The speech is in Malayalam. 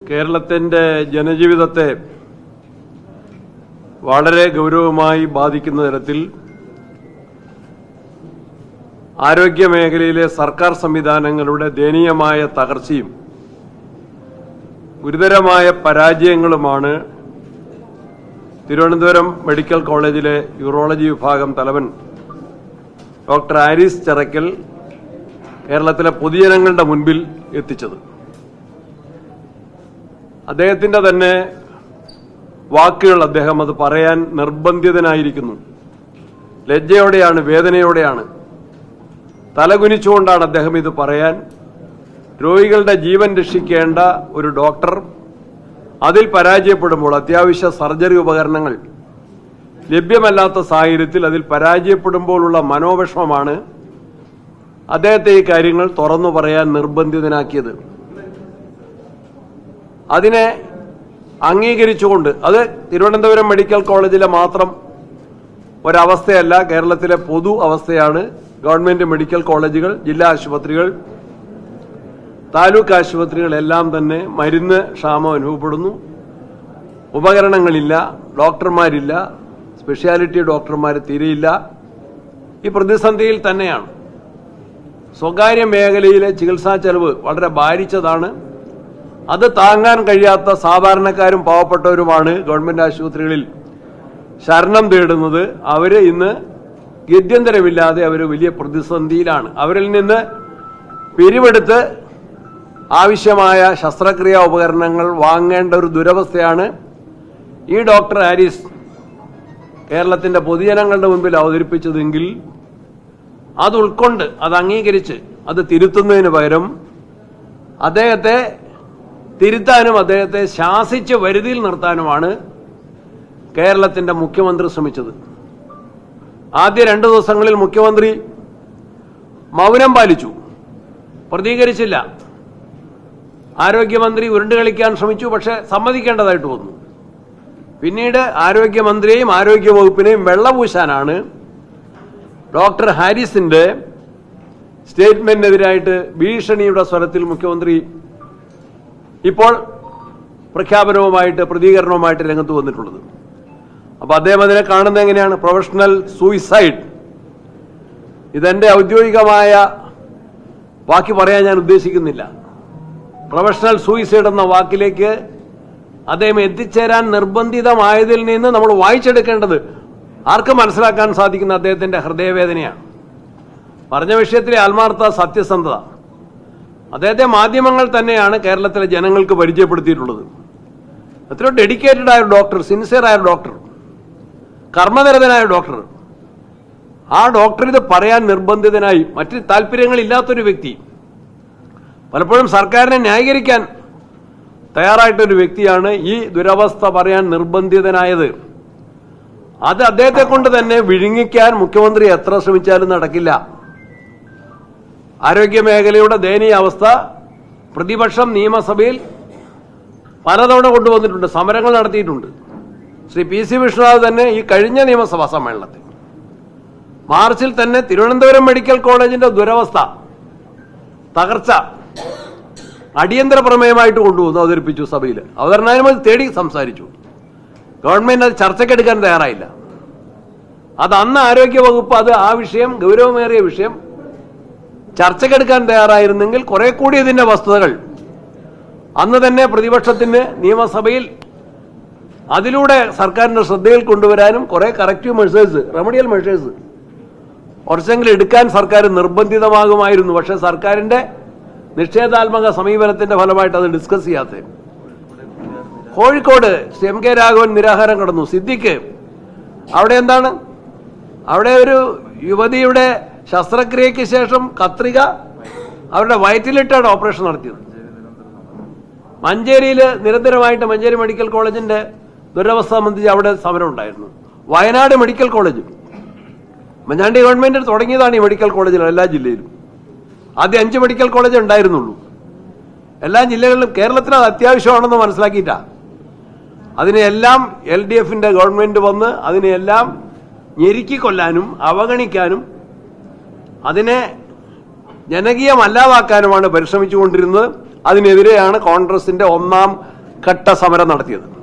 കേരളത്തിന്റെ ജനജീവിതത്തെ വളരെ ഗൗരവമായി ബാധിക്കുന്ന തരത്തിൽ ആരോഗ്യ മേഖലയിലെ സർക്കാർ സംവിധാനങ്ങളുടെ ദയനീയമായ തകർച്ചയും ഗുരുതരമായ പരാജയങ്ങളുമാണ് തിരുവനന്തപുരം മെഡിക്കൽ കോളേജിലെ യൂറോളജി വിഭാഗം തലവൻ ഡോക്ടർ ആരിസ് ചിറക്കൽ കേരളത്തിലെ പൊതുജനങ്ങളുടെ മുൻപിൽ എത്തിച്ചത്. അദ്ദേഹത്തിന്റെ തന്നെ വാക്കുകൾ അദ്ദേഹം അത് പറയാൻ നിർബന്ധിതനായിരിക്കുന്നു. ലജ്ജയോടെയാണ്, വേദനയോടെയാണ്, തലകുനിച്ചുകൊണ്ടാണ് അദ്ദേഹം ഇത് പറയാൻ. രോഗികളുടെ ജീവൻ രക്ഷിക്കേണ്ട ഒരു ഡോക്ടർ അതിൽ പരാജയപ്പെടുമ്പോൾ, അത്യാവശ്യ സർജറി ഉപകരണങ്ങൾ ലഭ്യമല്ലാത്ത സാഹചര്യത്തിൽ അതിൽ പരാജയപ്പെടുമ്പോഴുള്ള മനോവിഷമമാണ് അദ്ദേഹത്തെ ഈ കാര്യങ്ങൾ തുറന്നു പറയാൻ നിർബന്ധിതനാക്കിയത്. അതിനെ അംഗീകരിച്ചുകൊണ്ട്, അത് തിരുവനന്തപുരം മെഡിക്കൽ കോളേജിലെ മാത്രം ഒരവസ്ഥയല്ല, കേരളത്തിലെ പൊതു അവസ്ഥയാണ്. ഗവൺമെന്റ് മെഡിക്കൽ കോളേജുകൾ, ജില്ലാ ആശുപത്രികൾ, താലൂക്ക് ആശുപത്രികൾ എല്ലാം തന്നെ മരുന്ന് ക്ഷാമം അനുഭവപ്പെടുന്നു. ഉപകരണങ്ങളില്ല, ഡോക്ടർമാരില്ല, സ്പെഷ്യാലിറ്റി ഡോക്ടർമാർ തീരെയില്ല. ഈ പ്രതിസന്ധിയിൽ തന്നെയാണ്. സ്വകാര്യ മേഖലയിലെ ചികിത്സാ ചെലവ് വളരെ ഭാരിച്ചതാണ്. അത് താങ്ങാൻ കഴിയാത്ത സാധാരണക്കാരും പാവപ്പെട്ടവരുമാണ് ഗവൺമെന്റ് ആശുപത്രികളിൽ ശരണം തേടുന്നത്. അവര് ഇന്ന് ഗത്യന്തരമില്ലാതെ അവർ വലിയ പ്രതിസന്ധിയിലാണ്. അവരിൽ നിന്ന് പിരിവെടുത്ത് ആവശ്യമായ ശസ്ത്രക്രിയാ ഉപകരണങ്ങൾ വാങ്ങേണ്ട ഒരു ദുരവസ്ഥയാണ് ഈ ഡോക്ടർ ആരിസ് കേരളത്തിന്റെ പൊതുജനങ്ങളുടെ മുൻപിൽ അവതരിപ്പിച്ചതെങ്കിൽ അത് ഉൾക്കൊണ്ട്, അത് അംഗീകരിച്ച്, അത് തിരുത്തുന്നതിന് പകരം അദ്ദേഹത്തെ തിരുത്താനും അദ്ദേഹത്തെ ശാസിച്ച് വരുതിയിൽ നിർത്താനുമാണ് കേരളത്തിന്റെ മുഖ്യമന്ത്രി ശ്രമിച്ചത്. ആദ്യ 2 ദിവസങ്ങളിൽ മുഖ്യമന്ത്രി മൗനം പാലിച്ചു, പ്രതികരിച്ചില്ല. ആരോഗ്യമന്ത്രി ഉരുണ്ടുകളിക്കാൻ ശ്രമിച്ചു, പക്ഷെ സമ്മതിക്കേണ്ടതായിട്ട് വന്നു. പിന്നീട് ആരോഗ്യമന്ത്രിയെയും ആരോഗ്യവകുപ്പിനെയും വെള്ളപൂശാനാണ് ഡോക്ടർ ഹാരിസിന്റെ സ്റ്റേറ്റ്മെന്റിനെതിരായിട്ട് ഭീഷണിയുടെ സ്വരത്തിൽ മുഖ്യമന്ത്രി ഇപ്പോൾ പ്രഖ്യാപനവുമായിട്ട്, പ്രതികരണവുമായിട്ട് രംഗത്ത് വന്നിട്ടുള്ളത്. അപ്പൊ അദ്ദേഹം അതിനെ കാണുന്നത് എങ്ങനെയാണ്? Professional suicide. ഇതെന്റെ ഔദ്യോഗികമായ വാക്ക് പറയാൻ ഞാൻ ഉദ്ദേശിക്കുന്നില്ല. പ്രൊഫഷണൽ സൂയിസൈഡ് എന്ന വാക്കിലേക്ക് അദ്ദേഹം എത്തിച്ചേരാൻ നിർബന്ധിതമായതിൽ നിന്ന് നമ്മൾ വായിച്ചെടുക്കേണ്ടത് ആർക്കും മനസ്സിലാക്കാൻ സാധിക്കുന്ന അദ്ദേഹത്തിന്റെ ഹൃദയവേദനയാണ്. പറഞ്ഞ വിഷയത്തിലെ ആത്മാർത്ഥ, സത്യസന്ധത അദ്ദേഹത്തെ മാധ്യമങ്ങൾ തന്നെയാണ് കേരളത്തിലെ ജനങ്ങൾക്ക് പരിചയപ്പെടുത്തിയിട്ടുള്ളത്. എത്രയോ ഡെഡിക്കേറ്റഡ് ആയ ഡോക്ടർ, സിൻസിയർ ആയ ഡോക്ടർ, കർമ്മനിരതനായ ഡോക്ടർ. ആ ഡോക്ടർ ഇത് പറയാൻ നിർബന്ധിതനായി, മറ്റ് താല്പര്യങ്ങളില്ലാത്തൊരു വ്യക്തി, പലപ്പോഴും സർക്കാരിനെ ന്യായീകരിക്കാൻ തയ്യാറായിട്ടൊരു വ്യക്തിയാണ് ഈ ദുരവസ്ഥ പറയാൻ നിർബന്ധിതനായത്. അത് അദ്ദേഹത്തെ കൊണ്ട് തന്നെ വിഴുങ്ങിക്കാൻ മുഖ്യമന്ത്രി എത്ര ശ്രമിച്ചാലും നടക്കില്ല. ആരോഗ്യ മേഖലയുടെ ദയനീയ അവസ്ഥ പ്രതിപക്ഷം നിയമസഭയിൽ പലതവണ കൊണ്ടുവന്നിട്ടുണ്ട്, സമരങ്ങൾ നടത്തിയിട്ടുണ്ട്. ശ്രീ PC വിശ്വനാഥ് തന്നെ ഈ കഴിഞ്ഞ നിയമസഭാ സമ്മേളനത്തിൽ മാർച്ചിൽ തന്നെ തിരുവനന്തപുരം മെഡിക്കൽ കോളേജിന്റെ ദുരവസ്ഥ, തകർച്ച അടിയന്തര പ്രമേയമായിട്ട് കൊണ്ടുവന്നു അവതരിപ്പിച്ചു. സഭയിൽ അവതരണാനുമതി തേടി സംസാരിച്ചു. ഗവൺമെന്റ് അത് ചർച്ചയ്ക്കെടുക്കാൻ തയ്യാറായില്ല. അത് അന്ന് ആരോഗ്യവകുപ്പ് ആ വിഷയം, ഗൗരവമേറിയ വിഷയം ചർച്ചയ്ക്കെടുക്കാൻ തയ്യാറായിരുന്നെങ്കിൽ കുറെ കൂടി ഇതിന്റെ വസ്തുതകൾ അന്ന് തന്നെ പ്രതിപക്ഷത്തിന് നിയമസഭയിൽ അതിലൂടെ സർക്കാരിന്റെ ശ്രദ്ധയിൽ കൊണ്ടുവരാനും കുറെ കറക്റ്റീവ് മെഷേഴ്സ്, റെമഡിയൽ മെഷേഴ്സ് കുറച്ചെങ്കിലും എടുക്കാൻ സർക്കാർ നിർബന്ധിതമാകുമായിരുന്നു. പക്ഷെ സർക്കാരിന്റെ നിഷേധാത്മക സമീപനത്തിന്റെ ഫലമായിട്ട് അത് ഡിസ്കസ് ചെയ്യാത്ത കോഴിക്കോട് MK രാഘവൻ നിരാഹാരം കടന്നു. സിദ്ദിഖ് അവിടെ എന്താണ്? അവിടെ ഒരു യുവതിയുടെ ശസ്ത്രക്രിയയ്ക്ക് ശേഷം കത്രിക അവരുടെ വയറ്റിലിട്ടാണ് ഓപ്പറേഷൻ നടത്തിയത്. മഞ്ചേരിയിൽ നിരന്തരമായിട്ട് മഞ്ചേരി മെഡിക്കൽ കോളേജിന്റെ ദുരവസ്ഥ സംബന്ധിച്ച് അവിടെ സമരം ഉണ്ടായിരുന്നു. Wayanad medical college Oommen Chandy government തുടങ്ങിയതാണ് ഈ മെഡിക്കൽ കോളേജിൽ എല്ലാ ജില്ലയിലും. ആദ്യം 5 മെഡിക്കൽ കോളേജ് ഉണ്ടായിരുന്നുള്ളൂ. എല്ലാ ജില്ലകളിലും കേരളത്തിന് അത് അത്യാവശ്യമാണെന്ന് മനസ്സിലാക്കിയിട്ടാ അതിനെല്ലാം LDFന്റെ ഗവൺമെന്റ് വന്ന് അതിനെല്ലാം ഞെരുക്കിക്കൊല്ലാനും അവഗണിക്കാനും അതിനെ ജനകീയമല്ലാതാക്കാനുമാണ് പരിശ്രമിച്ചുകൊണ്ടിരുന്നത്. അതിനെതിരെയാണ് കോൺഗ്രസിന്റെ ഒന്നാം കട്ട സമരം നടത്തിയത്.